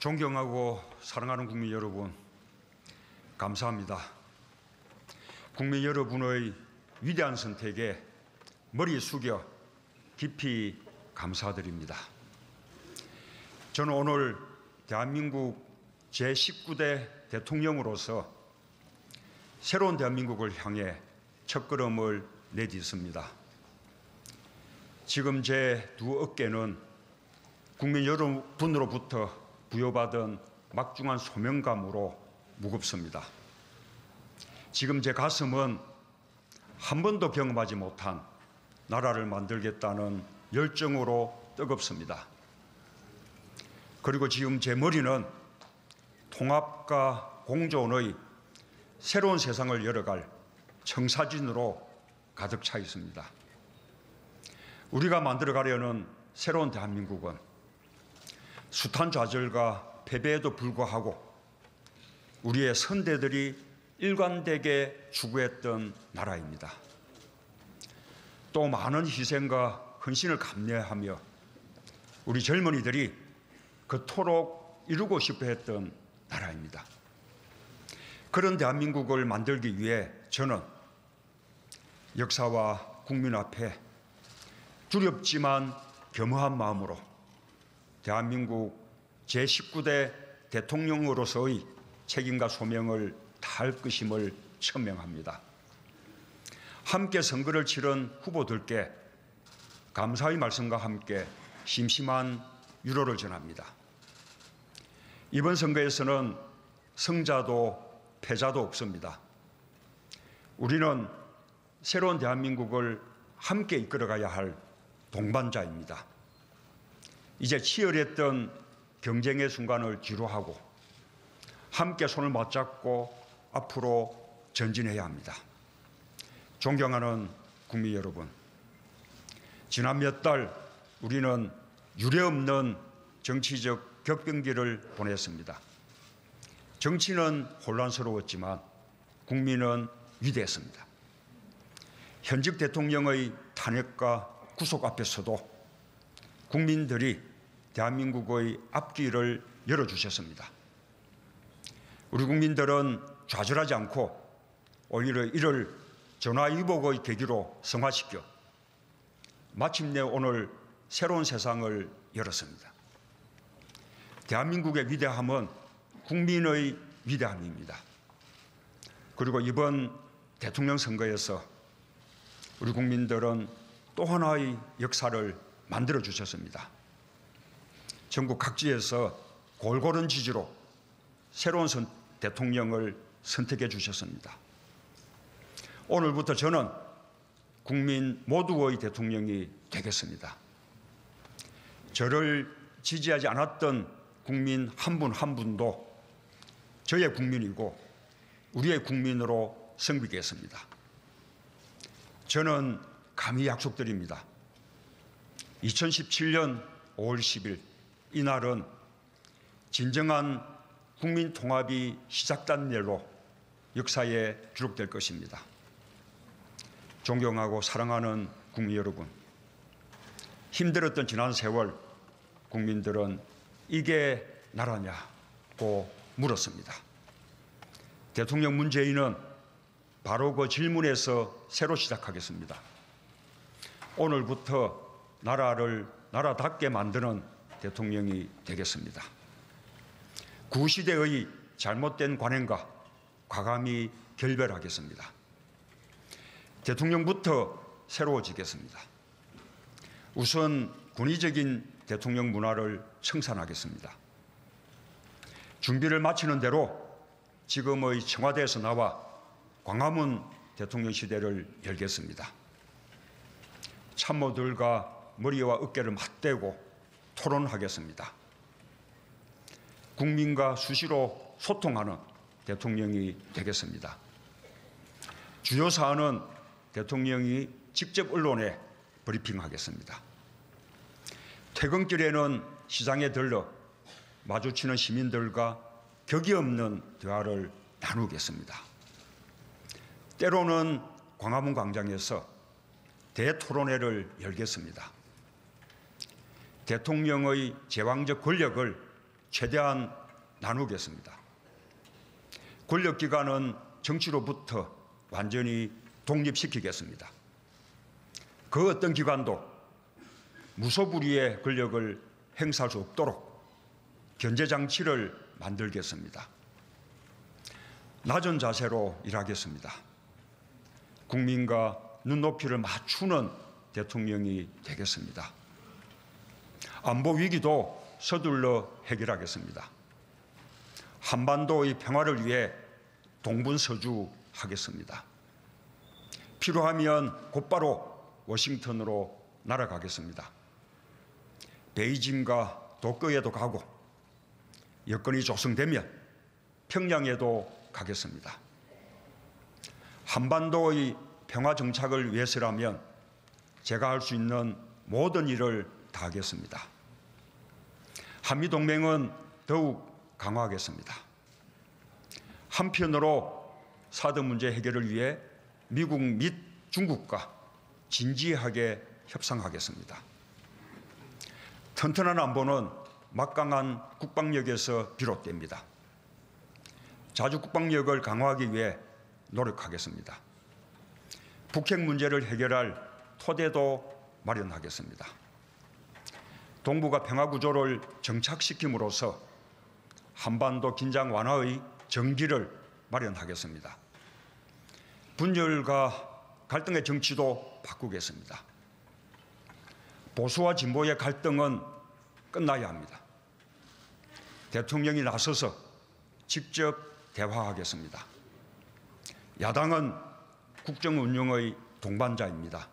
존경하고 사랑하는 국민 여러분, 감사합니다. 국민 여러분의 위대한 선택에 머리 숙여 깊이 감사드립니다. 저는 오늘 대한민국 제19대 대통령으로서 새로운 대한민국을 향해 첫걸음을 내딛습니다. 지금 제 두 어깨는 국민 여러분으로부터 부여받은 막중한 소명감으로 무겁습니다. 지금 제 가슴은 한 번도 경험하지 못한 나라를 만들겠다는 열정으로 뜨겁습니다. 그리고 지금 제 머리는 통합과 공존의 새로운 세상을 열어갈 청사진으로 가득 차 있습니다. 우리가 만들어가려는 새로운 대한민국은 숱한 좌절과 패배에도 불구하고 우리의 선대들이 일관되게 추구했던 나라입니다. 또 많은 희생과 헌신을 감내하며 우리 젊은이들이 그토록 이루고 싶어 했던 나라입니다. 그런 대한민국을 만들기 위해 저는 역사와 국민 앞에 두렵지만 겸허한 마음으로 대한민국 제19대 대통령으로서의 책임과 소명을 다할 것임을 천명합니다. 함께 선거를 치른 후보들께 감사의 말씀과 함께 심심한 유로를 전합니다. 이번 선거에서는 승자도 패자도 없습니다. 우리는 새로운 대한민국을 함께 이끌어가야 할 동반자입니다. 이제 치열했던 경쟁의 순간을 뒤로하고 함께 손을 맞잡고 앞으로 전진해야 합니다. 존경하는 국민 여러분, 지난 몇 달 우리는 유례없는 정치적 격변기를 보냈습니다. 정치는 혼란스러웠지만 국민은 위대했습니다. 현직 대통령의 탄핵과 구속 앞에서도 국민들이 대한민국의 앞길을 열어주셨습니다. 우리 국민들은 좌절하지 않고 오히려 이를 전화위복의 계기로 성화시켜 마침내 오늘 새로운 세상을 열었습니다. 대한민국의 위대함은 국민의 위대함입니다. 그리고 이번 대통령 선거에서 우리 국민들은 또 하나의 역사를 만들어 주셨습니다. 전국 각지에서 골고른 지지로 새로운 대통령을 선택해 주셨습니다. 오늘부터 저는 국민 모두의 대통령이 되겠습니다. 저를 지지하지 않았던 국민 한 분 한 분도 저의 국민이고 우리의 국민으로 섬기겠습니다. 저는 감히 약속드립니다. 2017년 5월 10일 이날은 진정한 국민 통합이 시작된 날로 역사에 기록될 것입니다. 존경하고 사랑하는 국민 여러분, 힘들었던 지난 세월 국민들은 이게 나라냐고 물었습니다. 대통령 문재인은 바로 그 질문에서 새로 시작하겠습니다. 오늘부터 나라를 나라답게 만드는 대통령이 되겠습니다. 구시대의 잘못된 관행과 과감히 결별하겠습니다. 대통령부터 새로워지겠습니다. 우선 권위적인 대통령 문화를 청산하겠습니다. 준비를 마치는 대로 지금의 청와대에서 나와 광화문 대통령 시대를 열겠습니다. 참모들과 머리와 어깨를 맞대고 토론하겠습니다. 국민과 수시로 소통하는 대통령이 되겠습니다. 주요 사안은 대통령이 직접 언론에 브리핑하겠습니다. 퇴근길에는 시장에 들러 마주치는 시민들과 격이 없는 대화를 나누겠습니다. 때로는 광화문 광장에서 대토론회를 열겠습니다. 대통령의 제왕적 권력을 최대한 나누겠습니다. 권력기관은 정치로부터 완전히 독립시키겠습니다. 그 어떤 기관도 무소불위의 권력을 행사할 수 없도록 견제장치를 만들겠습니다. 낮은 자세로 일하겠습니다. 국민과 눈높이를 맞추는 대통령이 되겠습니다. 안보 위기도 서둘러 해결하겠습니다. 한반도의 평화를 위해 동분서주하겠습니다. 필요하면 곧바로 워싱턴으로 날아가겠습니다. 베이징과 도쿄에도 가고 여건이 조성되면 평양에도 가겠습니다. 한반도의 평화 정착을 위해서라면 제가 할 수 있는 모든 일을 다하겠습니다. 한미동맹은 더욱 강화하겠습니다. 한편으로 사드 문제 해결을 위해 미국 및 중국과 진지하게 협상하겠습니다. 튼튼한 안보는 막강한 국방력에서 비롯됩니다. 자주 국방력을 강화하기 위해 노력하겠습니다. 북핵 문제를 해결할 토대도 마련하겠습니다. 동북아 평화 구조를 정착시킴으로써 한반도 긴장 완화의 전기를 마련하겠습니다. 분열과 갈등의 정치도 바꾸겠습니다. 보수와 진보의 갈등은 끝나야 합니다. 대통령이 나서서 직접 대화하겠습니다. 야당은 국정 운영의 동반자입니다.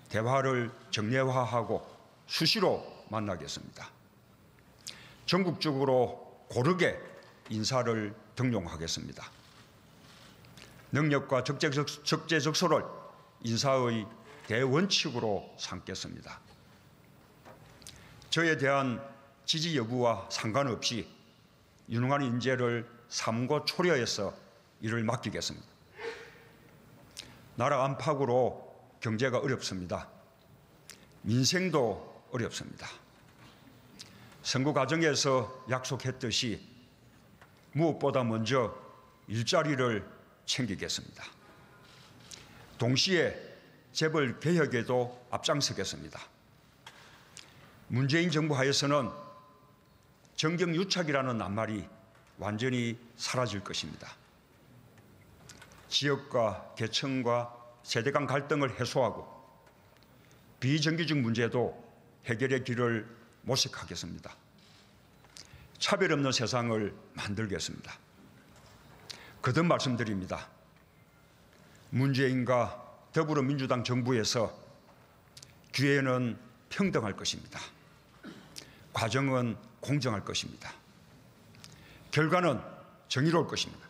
대화를 정례화하고 수시로 만나겠습니다. 전국적으로 고르게 인사를 등용하겠습니다. 능력과 적재적소를 인사의 대원칙으로 삼겠습니다. 저에 대한 지지 여부와 상관없이 유능한 인재를 삼고 초려해서 일을 맡기겠습니다. 나라 안팎으로 경제가 어렵습니다. 민생도 어렵습니다. 선거 과정에서 약속했듯이 무엇보다 먼저 일자리를 챙기겠습니다. 동시에 재벌 개혁에도 앞장서겠습니다. 문재인 정부 하에서는 정경유착이라는 낱말이 완전히 사라질 것입니다. 지역과 계층과 세대 간 갈등을 해소하고 비정규직 문제도 해결의 길을 모색하겠습니다. 차별 없는 세상을 만들겠습니다. 거듭 말씀드립니다. 문재인과 더불어민주당 정부에서 기회는 평등할 것입니다. 과정은 공정할 것입니다. 결과는 정의로울 것입니다.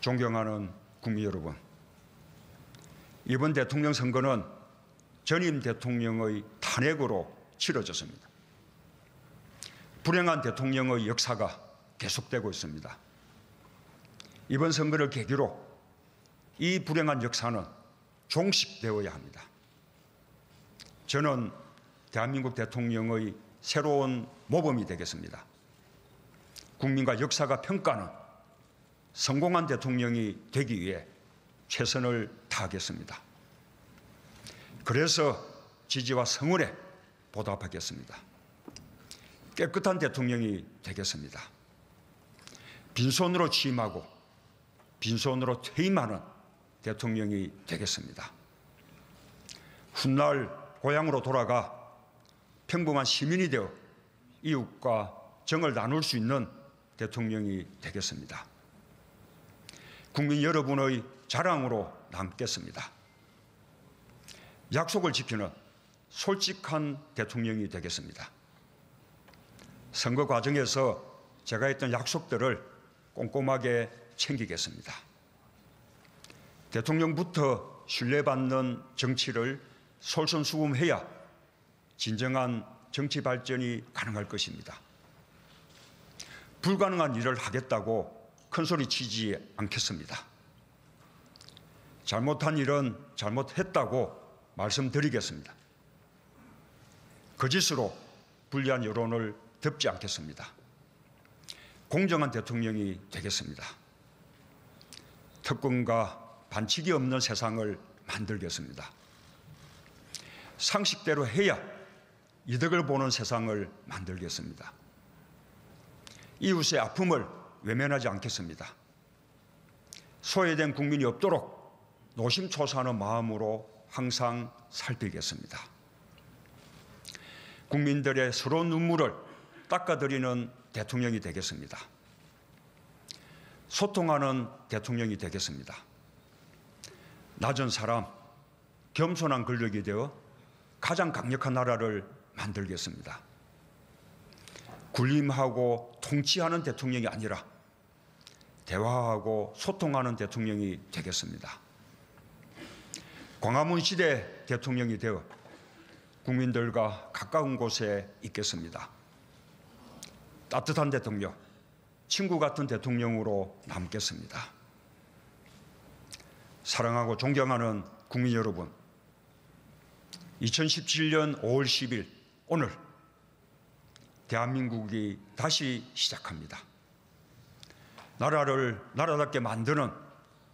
존경하는 국민 여러분, 이번 대통령 선거는 전임 대통령의 탄핵으로 치러졌습니다. 불행한 대통령의 역사가 계속되고 있습니다. 이번 선거를 계기로 이 불행한 역사는 종식되어야 합니다. 저는 대한민국 대통령의 새로운 모범이 되겠습니다. 국민과 역사가 평가하는 성공한 대통령이 되기 위해 최선을 다하겠습니다. 그래서 지지와 성원에 보답하겠습니다. 깨끗한 대통령이 되겠습니다. 빈손으로 취임하고 빈손으로 퇴임하는 대통령이 되겠습니다. 훗날 고향으로 돌아가 평범한 시민이 되어 이웃과 정을 나눌 수 있는 대통령이 되겠습니다. 국민 여러분의 자랑으로 남겠습니다. 약속을 지키는 솔직한 대통령이 되겠습니다. 선거 과정에서 제가 했던 약속들을 꼼꼼하게 챙기겠습니다. 대통령부터 신뢰받는 정치를 솔선수범해야 진정한 정치 발전이 가능할 것입니다. 불가능한 일을 하겠다고 큰소리치지 않겠습니다. 잘못한 일은 잘못했다고 말씀드리겠습니다. 거짓으로 불리한 여론을 덮지 않겠습니다. 공정한 대통령이 되겠습니다. 특권과 반칙이 없는 세상을 만들겠습니다. 상식대로 해야 이득을 보는 세상을 만들겠습니다. 이웃의 아픔을 외면하지 않겠습니다. 소외된 국민이 없도록 노심초사하는 마음으로 항상 살피겠습니다. 국민들의 서러운 눈물을 닦아드리는 대통령이 되겠습니다. 소통하는 대통령이 되겠습니다. 낮은 사람, 겸손한 권력이 되어 가장 강력한 나라를 만들겠습니다. 군림하고 통치하는 대통령이 아니라 대화하고 소통하는 대통령이 되겠습니다. 광화문 시대 대통령이 되어 국민들과 가까운 곳에 있겠습니다. 따뜻한 대통령, 친구 같은 대통령으로 남겠습니다. 사랑하고 존경하는 국민 여러분, 2017년 5월 10일 오늘 대한민국이 다시 시작합니다. 나라를 나라답게 만드는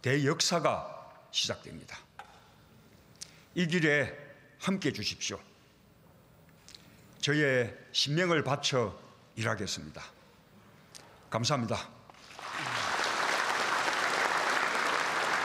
대역사가 시작됩니다. 이 길에 함께해 주십시오. 저의 신명을 바쳐 일하겠습니다. 감사합니다.